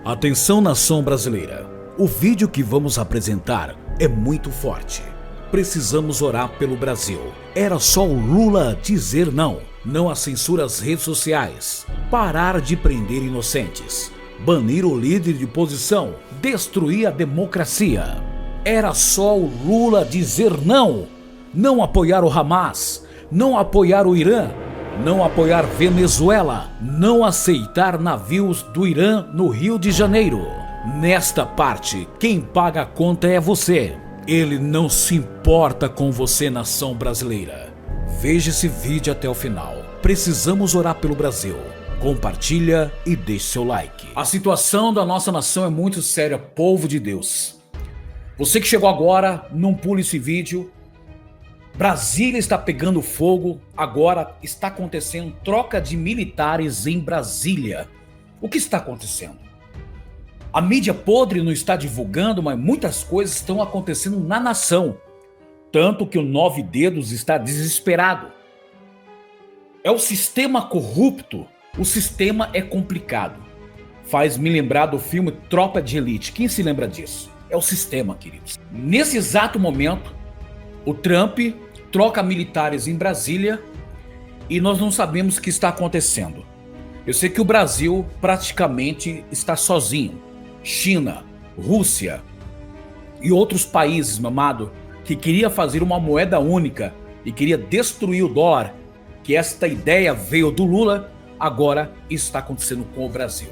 Atenção, nação brasileira. O vídeo que vamos apresentar é muito forte. Precisamos orar pelo Brasil. Era só o Lula dizer não. Não à censura às redes sociais. Parar de prender inocentes. Banir o líder de oposição. Destruir a democracia. Era só o Lula dizer não. Não apoiar o Hamas. Não apoiar o Irã. Não apoiar Venezuela, não aceitar navios do Irã no Rio de Janeiro. Nesta parte, quem paga a conta é você. Ele não se importa com você, nação brasileira. Veja esse vídeo até o final. Precisamos orar pelo Brasil. Compartilha e deixe seu like. A situação da nossa nação é muito séria, povo de Deus. Você que chegou agora, não pule esse vídeo. Brasília está pegando fogo, agora está acontecendo troca de militares em Brasília. O que está acontecendo? A mídia podre não está divulgando, mas muitas coisas estão acontecendo na nação. Tanto que o Nove Dedos está desesperado. É o sistema corrupto, o sistema é complicado. Faz me lembrar do filme Tropa de Elite. Quem se lembra disso? É o sistema, queridos. Nesse exato momento, o Trump troca militares em Brasília e nós não sabemos o que está acontecendo. Eu sei que o Brasil praticamente está sozinho. China, Rússia e outros países, meu amado, que queria fazer uma moeda única e queria destruir o dólar, que esta ideia veio do Lula, agora está acontecendo com o Brasil.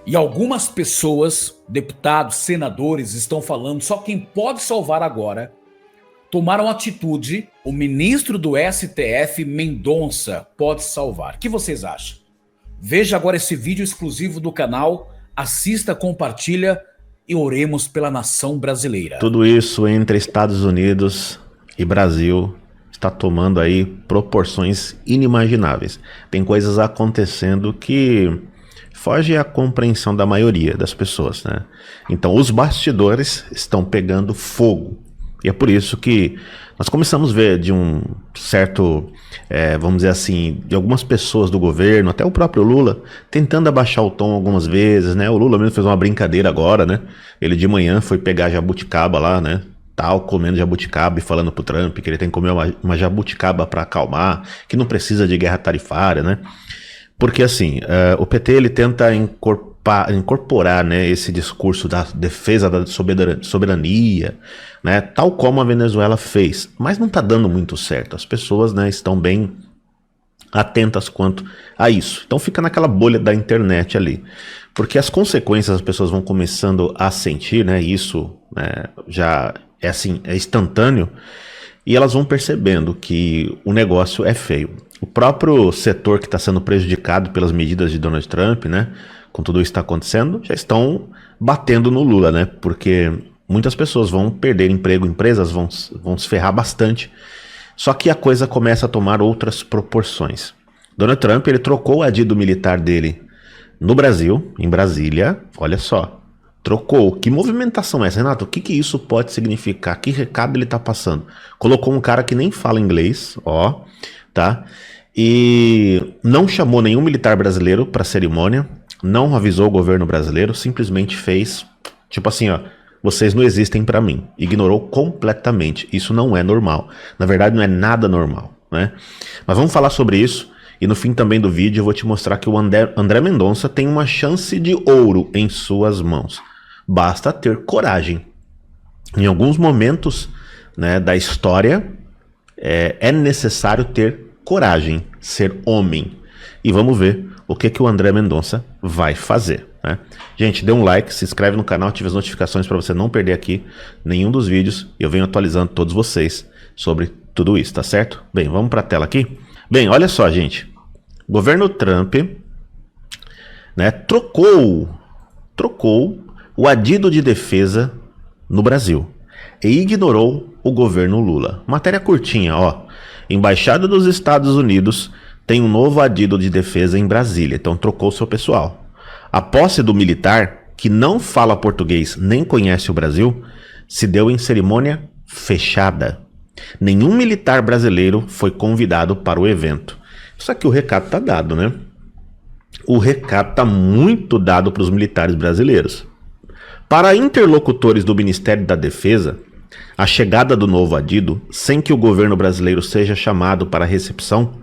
E algumas pessoas, deputados, senadores, estão falando só quem pode salvar agora. Tomaram atitude, o ministro do STF, Mendonça, pode salvar. O que vocês acham? Veja agora esse vídeo exclusivo do canal, assista, compartilha e oremos pela nação brasileira. Tudo isso entre Estados Unidos e Brasil está tomando aí proporções inimagináveis. Tem coisas acontecendo que foge à compreensão da maioria das pessoas, né? Então os bastidores estão pegando fogo. E é por isso que nós começamos a ver de um certo, vamos dizer assim, de algumas pessoas do governo, até o próprio Lula, tentando abaixar o tom algumas vezes, né? O Lula mesmo fez uma brincadeira agora, né? Ele de manhã foi pegar jabuticaba lá, né? Tal, comendo jabuticaba e falando pro Trump que ele tem que comer uma jabuticaba para acalmar, que não precisa de guerra tarifária, né? Porque assim, o PT ele tenta incorporar, né, esse discurso da defesa da soberania, né, tal como a Venezuela fez, mas não está dando muito certo. As pessoas, né, estão bem atentas quanto a isso. Então fica naquela bolha da internet ali, porque as consequências as pessoas vão começando a sentir, né, isso, né, já é assim, é instantâneo, e elas vão percebendo que o negócio é feio. O próprio setor que está sendo prejudicado pelas medidas de Donald Trump, né, com tudo isso que está acontecendo, já estão batendo no Lula, né, porque muitas pessoas vão perder emprego, empresas vão se ferrar bastante, só que a coisa começa a tomar outras proporções. Donald Trump, ele trocou o adido militar dele no Brasil, em Brasília, olha só, trocou. Que movimentação é essa, Renato? O que isso pode significar? Que recado ele está passando? Colocou um cara que nem fala inglês, ó, tá? E não chamou nenhum militar brasileiro para a cerimônia, não avisou o governo brasileiro, simplesmente fez, tipo assim, ó, vocês não existem para mim. Ignorou completamente. Isso não é normal. Na verdade, não é nada normal, né? Mas vamos falar sobre isso. E no fim também do vídeo eu vou te mostrar que o André Mendonça tem uma chance de ouro em suas mãos. Basta ter coragem. Em alguns momentos, né, da história, é necessário ter coragem, ser homem. E vamos ver o que o André Mendonça vai fazer, né? Gente, dê um like, se inscreve no canal, ative as notificações para você não perder aqui nenhum dos vídeos. Eu venho atualizando todos vocês sobre tudo isso, tá certo? Bem, vamos para a tela aqui. Bem, olha só, gente. O governo Trump, né, trocou o adido de defesa no Brasil e ignorou o governo Lula. Matéria curtinha, ó. Embaixada dos Estados Unidos tem um novo adido de defesa em Brasília, então trocou seu pessoal. A posse do militar, que não fala português nem conhece o Brasil, se deu em cerimônia fechada. Nenhum militar brasileiro foi convidado para o evento. Só que o recado tá dado, né? o recado está muito dado para os militares brasileiros. Para interlocutores do Ministério da Defesa, a chegada do novo adido, sem que o governo brasileiro seja chamado para a recepção,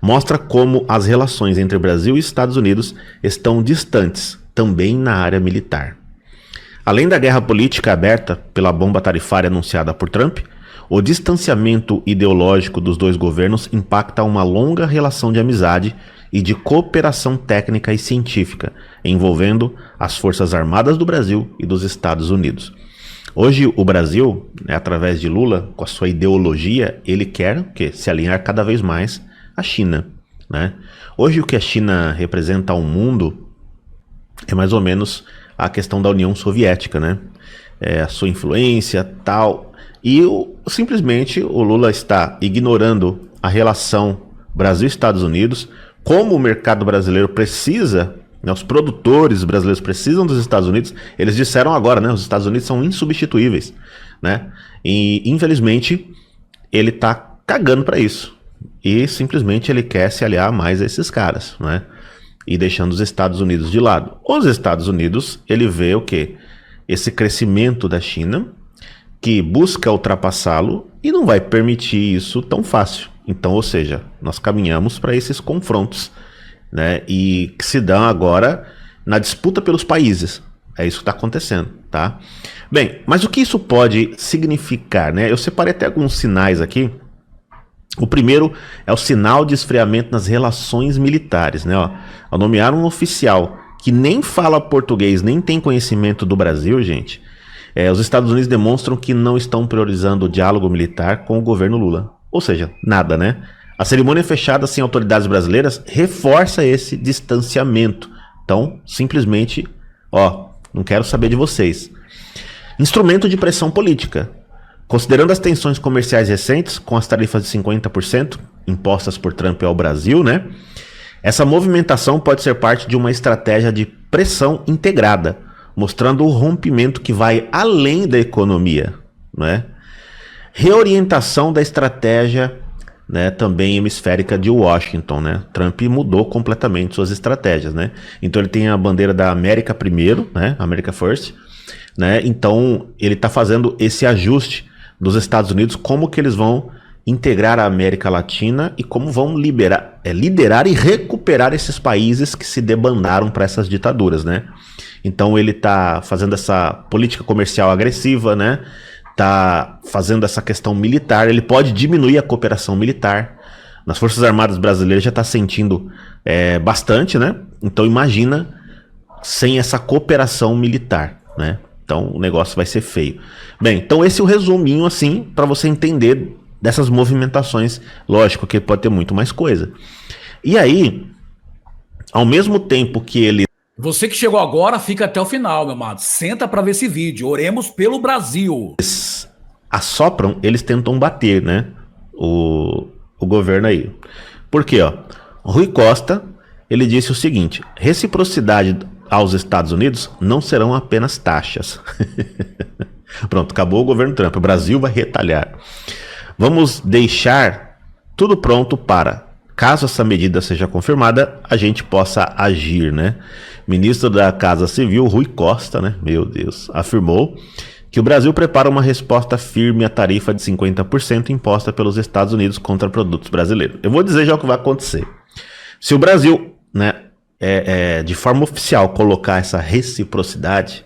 mostra como as relações entre Brasil e Estados Unidos estão distantes, também na área militar. Além da guerra política aberta pela bomba tarifária anunciada por Trump, o distanciamento ideológico dos dois governos impacta uma longa relação de amizade e de cooperação técnica e científica, envolvendo as Forças Armadas do Brasil e dos Estados Unidos. Hoje o Brasil, através de Lula, com a sua ideologia, ele quer se alinhar cada vez mais à China, né? Hoje o que a China representa ao mundo é mais ou menos a questão da União Soviética, né? A sua influência, tal. E simplesmente o Lula está ignorando a relação Brasil-Estados Unidos, como o mercado brasileiro precisa, né, os produtores brasileiros precisam dos Estados Unidos. Eles disseram agora, né, os Estados Unidos são insubstituíveis, né? E infelizmente ele está cagando para isso. E simplesmente ele quer se aliar mais a esses caras, né? E deixando os Estados Unidos de lado. Os Estados Unidos, ele vê o quê? Esse crescimento da China, que busca ultrapassá-lo e não vai permitir isso tão fácil. Então, ou seja, nós caminhamos para esses confrontos, né? E que se dão agora na disputa pelos países. É isso que está acontecendo, tá? Bem, mas o que isso pode significar, né? Eu separei até alguns sinais aqui. O primeiro é o sinal de esfriamento nas relações militares, né? Ao nomear um oficial que nem fala português, nem tem conhecimento do Brasil, gente, os Estados Unidos demonstram que não estão priorizando o diálogo militar com o governo Lula. Ou seja, nada, né? A cerimônia fechada sem autoridades brasileiras reforça esse distanciamento. Então, simplesmente, não quero saber de vocês. Instrumento de pressão política. Considerando as tensões comerciais recentes, com as tarifas de 50% impostas por Trump ao Brasil, né? Essa movimentação pode ser parte de uma estratégia de pressão integrada, mostrando o rompimento que vai além da economia, né? Reorientação da estratégia, né, também hemisférica de Washington, né? Trump mudou completamente suas estratégias, né? Então ele tem a bandeira da América primeiro, né? America First, né? Então ele está fazendo esse ajuste dos Estados Unidos, como que eles vão integrar a América Latina e como vão liderar e recuperar esses países que se debandaram para essas ditaduras, né? Então ele está fazendo essa política comercial agressiva, né? Está fazendo essa questão militar. Ele pode diminuir a cooperação militar. Nas Forças Armadas brasileiras já está sentindo bastante, né? Então imagina sem essa cooperação militar, né? Então o negócio vai ser feio. Bem, então esse é o resuminho assim para você entender dessas movimentações. Lógico que pode ter muito mais coisa. E aí, ao mesmo tempo que ele... Você que chegou agora, fica até o final, meu amado. Senta para ver esse vídeo. Oremos pelo Brasil. Eles assopram, eles tentam bater, né? O governo aí. Por quê, Rui Costa, ele disse o seguinte: reciprocidade aos Estados Unidos não serão apenas taxas. Pronto, acabou o governo Trump. O Brasil vai retalhar. Vamos deixar tudo pronto para, caso essa medida seja confirmada, a gente possa agir, né? Ministro da Casa Civil, Rui Costa, né? Meu Deus, afirmou que o Brasil prepara uma resposta firme à tarifa de 50% imposta pelos Estados Unidos contra produtos brasileiros. Eu vou dizer já o que vai acontecer. Se o Brasil, né, de forma oficial colocar essa reciprocidade,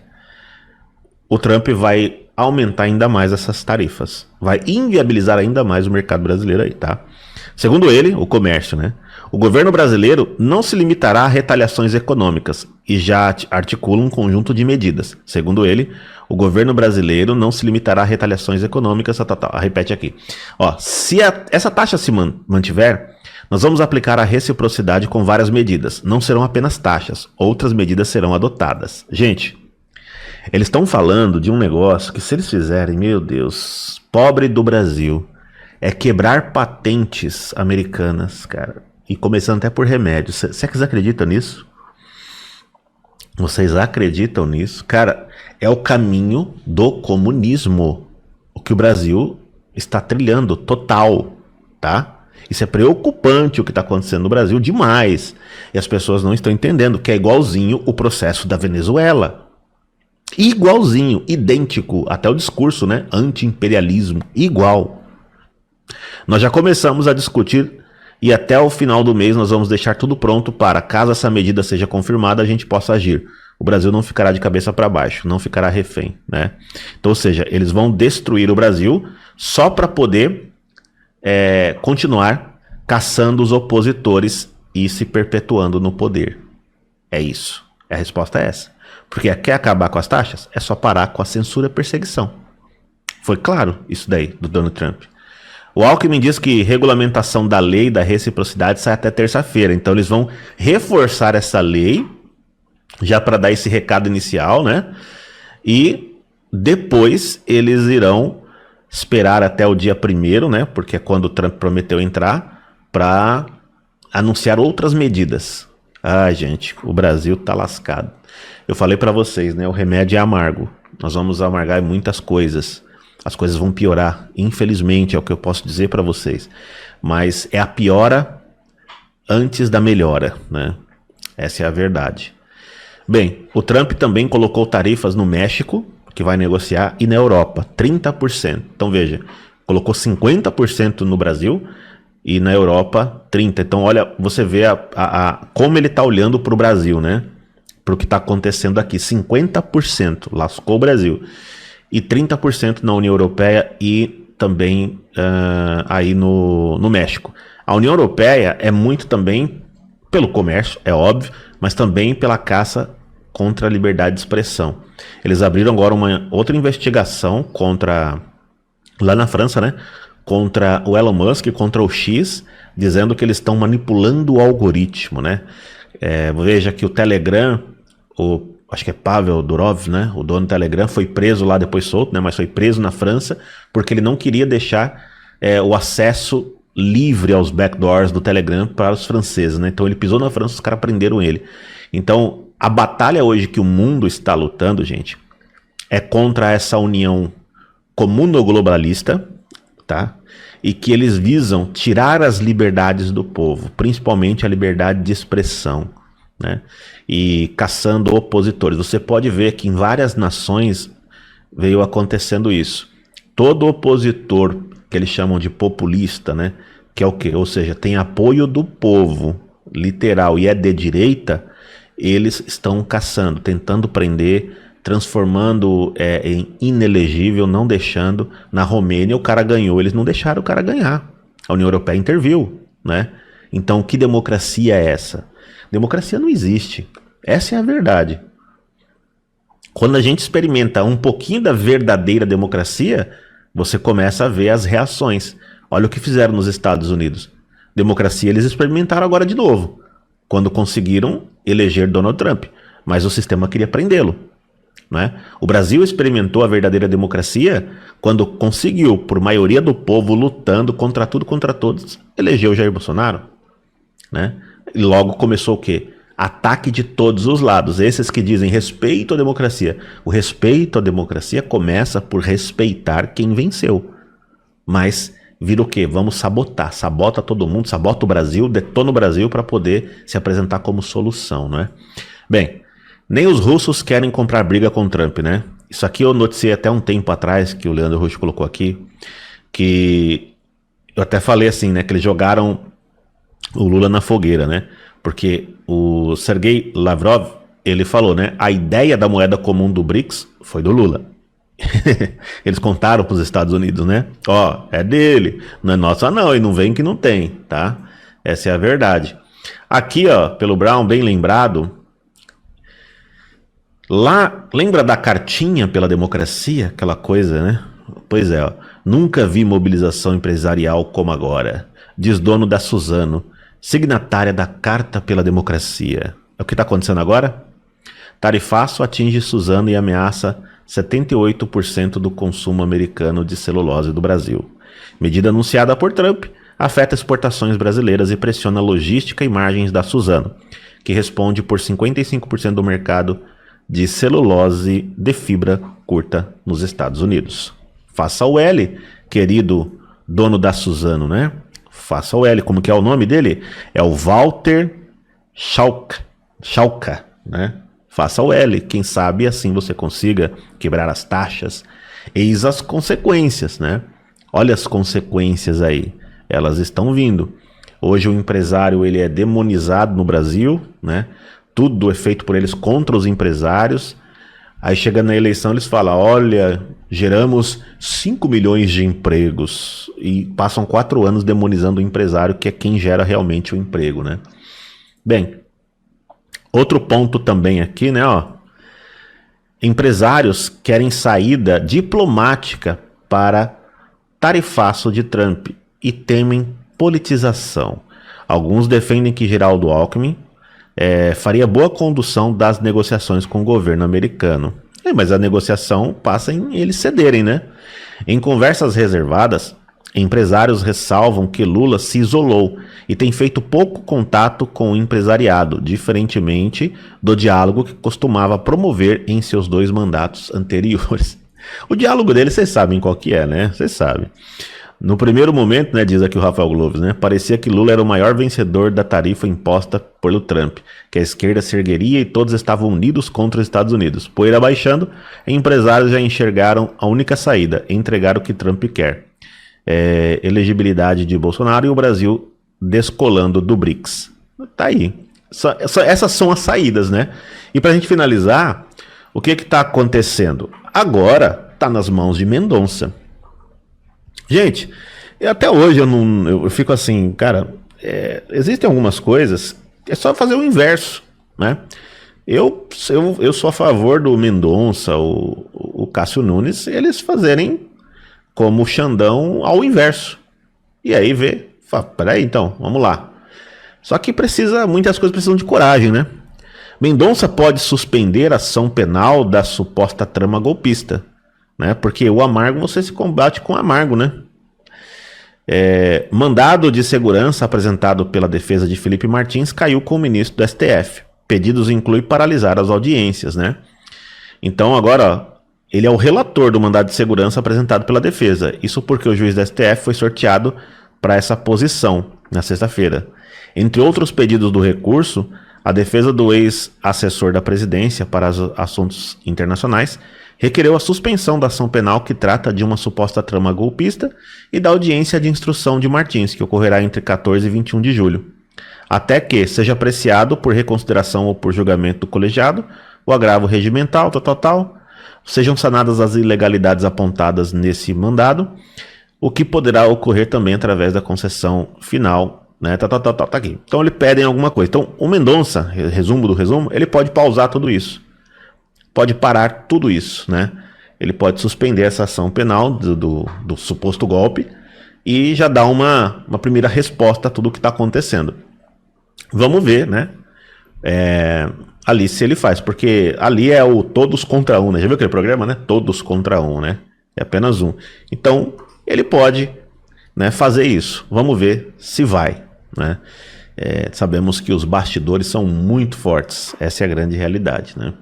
o Trump vai aumentar ainda mais essas tarifas. Vai inviabilizar ainda mais o mercado brasileiro aí, tá? Segundo ele, o comércio, né? O governo brasileiro não se limitará a retaliações econômicas e já articula um conjunto de medidas. Segundo ele, o governo brasileiro não se limitará a retaliações econômicas. Repete aqui. Se essa taxa se mantiver, nós vamos aplicar a reciprocidade com várias medidas. Não serão apenas taxas, outras medidas serão adotadas. Gente, eles estão falando de um negócio que, se eles fizerem, meu Deus, pobre do Brasil, é quebrar patentes americanas, cara. E começando até por remédios. Vocês acreditam nisso? Vocês acreditam nisso? Cara, é o caminho do comunismo. O que o Brasil está trilhando, total, tá? Isso é preocupante o que está acontecendo no Brasil demais. E as pessoas não estão entendendo que é igualzinho o processo da Venezuela. Igualzinho, idêntico, até o discurso, né? Anti-imperialismo, igual. Nós já começamos a discutir e até o final do mês nós vamos deixar tudo pronto para, caso essa medida seja confirmada, a gente possa agir. O Brasil não ficará de cabeça para baixo, não ficará refém, né? Então, ou seja, eles vão destruir o Brasil só para poder continuar caçando os opositores e se perpetuando no poder. É isso. A resposta é essa. Porque quer acabar com as taxas? É só parar com a censura e perseguição. Foi claro isso daí do Donald Trump. O Alckmin diz que regulamentação da lei da reciprocidade sai até terça-feira. Então eles vão reforçar essa lei já para dar esse recado inicial, né? E depois eles irão esperar até o dia 1º, né? Porque é quando o Trump prometeu entrar, para anunciar outras medidas. Ah, gente, o Brasil tá lascado. Eu falei para vocês, né? O remédio é amargo. Nós vamos amargar muitas coisas. As coisas vão piorar. Infelizmente, é o que eu posso dizer para vocês. Mas é a piora antes da melhora, né? Essa é a verdade. Bem, o Trump também colocou tarifas no México, que vai negociar, e na Europa, 30%. Então veja, colocou 50% no Brasil e na Europa 30%. Então olha, você vê como ele está olhando para o Brasil, né? Para o que está acontecendo aqui. 50% lascou o Brasil e 30% na União Europeia e também aí no México. A União Europeia é muito também pelo comércio, é óbvio, mas também pela caça contra a liberdade de expressão. Eles abriram agora uma outra investigação lá na França, né? Contra o Elon Musk, contra o X, dizendo que eles estão manipulando o algoritmo, né? Veja que o Telegram, acho que é Pavel Durov, né? O dono do Telegram foi preso lá, depois solto, né? Mas foi preso na França porque ele não queria deixar o acesso livre aos backdoors do Telegram para os franceses, né? Então ele pisou na França, os caras prenderam ele. Então a batalha hoje que o mundo está lutando, gente, é contra essa união comuno-globalista, tá? E que eles visam tirar as liberdades do povo, principalmente a liberdade de expressão, né? E caçando opositores. Você pode ver que em várias nações veio acontecendo isso. Todo opositor que eles chamam de populista, né? Que é o quê? Ou seja, tem apoio do povo, literal, e é de direita, eles estão caçando, tentando prender, transformando em inelegível, não deixando. Na Romênia o cara ganhou, eles não deixaram o cara ganhar. A União Europeia interviu, né? Então que democracia é essa? Democracia não existe. Essa é a verdade. Quando a gente experimenta um pouquinho da verdadeira democracia, você começa a ver as reações. Olha o que fizeram nos Estados Unidos. Democracia eles experimentaram agora de novo, quando conseguiram eleger Donald Trump. Mas o sistema queria prendê-lo, né? O Brasil experimentou a verdadeira democracia quando conseguiu, por maioria do povo lutando contra tudo, contra todos, elegeu Jair Bolsonaro, né? E logo começou o quê? Ataque de todos os lados. Esses que dizem respeito à democracia. O respeito à democracia começa por respeitar quem venceu. Mas vira o quê? Vamos sabotar. Sabota todo mundo, sabota o Brasil, detona o Brasil para poder se apresentar como solução, né? Bem, nem os russos querem comprar briga com Trump, né? Isso aqui eu noticiei até um tempo atrás, que o Leandro Rusch colocou aqui, que eu até falei assim, né? Que eles jogaram o Lula na fogueira, né? Porque o Sergei Lavrov, ele falou, né? A ideia da moeda comum do BRICS foi do Lula. Eles contaram para os Estados Unidos, né? Ó, é dele, não é nossa não, e não vem que não tem, tá? Essa é a verdade. Aqui, ó, pelo Brown, bem lembrado, lá, lembra da cartinha pela democracia? Aquela coisa, né? Pois é, ó, nunca vi mobilização empresarial como agora, diz dono da Suzano, signatária da Carta pela Democracia. É o que está acontecendo agora? Tarifaço atinge Suzano e ameaça 78% do consumo americano de celulose do Brasil. Medida anunciada por Trump afeta exportações brasileiras e pressiona a logística e margens da Suzano, que responde por 55% do mercado de celulose de fibra curta nos Estados Unidos. Faça o L, querido dono da Suzano, né? Faça o L. Como que é o nome dele? É o Walter Schalka, né? Faça o L. Quem sabe assim você consiga quebrar as taxas. Eis as consequências, né? Olha as consequências aí. Elas estão vindo. Hoje o empresário ele é demonizado no Brasil, né? Tudo é feito por eles contra os empresários. Aí chega na eleição eles falam, olha, geramos 5 milhões de empregos. E passam 4 anos demonizando o empresário, que é quem gera realmente o emprego, né? Bem, outro ponto também aqui, né? Ó, empresários querem saída diplomática para tarifaço de Trump e temem politização. Alguns defendem que Geraldo Alckmin faria boa condução das negociações com o governo americano. Mas a negociação passa em eles cederem, né? Em conversas reservadas, empresários ressalvam que Lula se isolou e tem feito pouco contato com o empresariado, diferentemente do diálogo que costumava promover em seus 2 mandatos anteriores. O diálogo dele, vocês sabem qual que é, né? Vocês sabem. No primeiro momento, né, diz aqui o Rafael Gloves, né, parecia que Lula era o maior vencedor da tarifa imposta pelo Trump, que a esquerda se ergueria e todos estavam unidos contra os Estados Unidos. Poeira baixando, empresários já enxergaram a única saída, entregar o que Trump quer. Elegibilidade de Bolsonaro e o Brasil descolando do BRICS. Tá aí. Essas são as saídas, né? E pra gente finalizar, o que está acontecendo? Agora tá nas mãos de Mendonça. Gente, até hoje eu fico assim, cara, existem algumas coisas, é só fazer o inverso, né? Eu sou a favor do Mendonça, o Cássio Nunes, eles fazerem como o Xandão ao inverso. E aí peraí então, vamos lá. Só que muitas coisas precisam de coragem, né? Mendonça pode suspender a ação penal da suposta trama golpista, né? Porque o amargo você se combate com amargo, né? Mandado de segurança apresentado pela defesa de Felipe Martins caiu com o ministro do STF. Pedidos incluem paralisar as audiências, né? Então agora, ó, ele é o relator do mandado de segurança apresentado pela defesa. Isso porque o juiz do STF foi sorteado para essa posição na sexta-feira. Entre outros pedidos do recurso, a defesa do ex-assessor da presidência para assuntos internacionais requereu a suspensão da ação penal que trata de uma suposta trama golpista e da audiência de instrução de Martins, que ocorrerá entre 14 e 21 de julho, até que seja apreciado por reconsideração ou por julgamento do colegiado o agravo regimental, sejam sanadas as ilegalidades apontadas nesse mandado, o que poderá ocorrer também através da concessão final, né? Tá aqui. Então eles pedem alguma coisa. Então o Mendonça, resumo do resumo, ele pode pausar tudo isso. Pode parar tudo isso, né? Ele pode suspender essa ação penal do suposto golpe e já dar uma primeira resposta a tudo o que está acontecendo. Vamos ver, né? Ali se ele faz, porque ali é o todos contra um, né? Já viu aquele programa, né? Todos contra um, né? É apenas um. Então, ele pode, né, fazer isso. Vamos ver se vai, né? Sabemos que os bastidores são muito fortes. Essa é a grande realidade, né?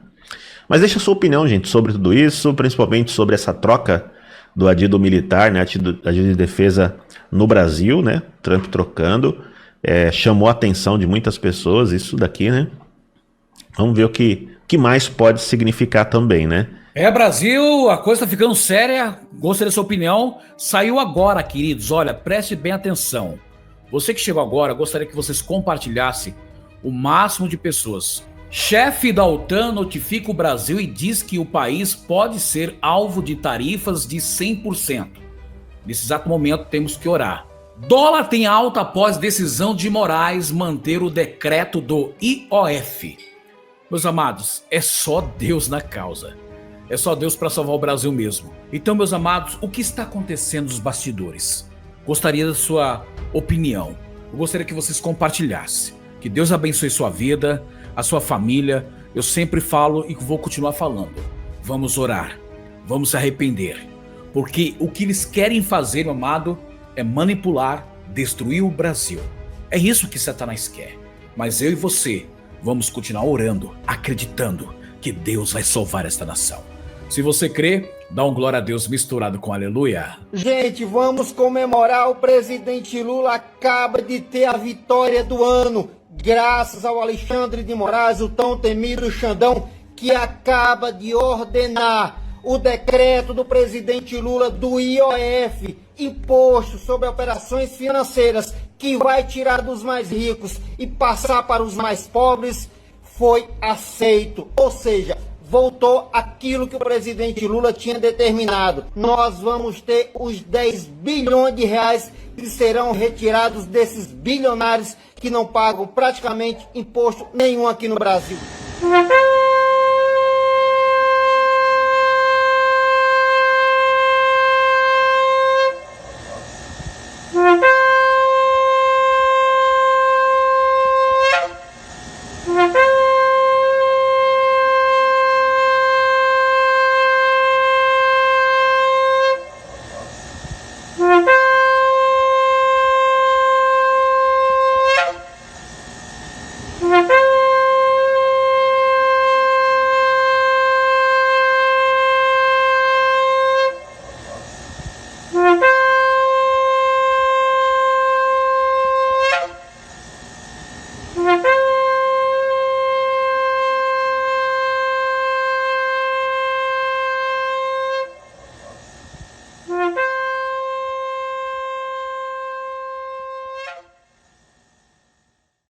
Mas deixa a sua opinião, gente, sobre tudo isso, principalmente sobre essa troca do adido militar, né, adido de defesa no Brasil, né, Trump trocando, chamou a atenção de muitas pessoas, isso daqui, né, vamos ver o que mais pode significar também, né. Brasil, a coisa tá ficando séria, gostei da sua opinião, saiu agora, queridos, olha, preste bem atenção, você que chegou agora, gostaria que vocês compartilhassem o máximo de pessoas. Chefe da OTAN notifica o Brasil e diz que o país pode ser alvo de tarifas de 100%. Nesse exato momento temos que orar. Dólar tem alta após decisão de Moraes manter o decreto do IOF. Meus amados, é só Deus na causa. É só Deus para salvar o Brasil mesmo. Então, meus amados, o que está acontecendo nos bastidores? Gostaria da sua opinião. Eu gostaria que vocês compartilhassem. Que Deus abençoe sua vida, a sua família. Eu sempre falo e vou continuar falando. Vamos orar, vamos se arrepender, porque o que eles querem fazer, meu amado, é manipular, destruir o Brasil. É isso que Satanás quer. Mas eu e você vamos continuar orando, acreditando que Deus vai salvar esta nação. Se você crê, dá um glória a Deus misturado com aleluia. Gente, vamos comemorar. O presidente Lula acaba de ter a vitória do ano, graças ao Alexandre de Moraes, o tão temido Xandão, que acaba de ordenar o decreto do presidente Lula do IOF, Imposto sobre Operações Financeiras, que vai tirar dos mais ricos e passar para os mais pobres, foi aceito. Ou seja, voltou aquilo que o presidente Lula tinha determinado. Nós vamos ter os 10 bilhões de reais que serão retirados desses bilionários que não pagam praticamente imposto nenhum aqui no Brasil.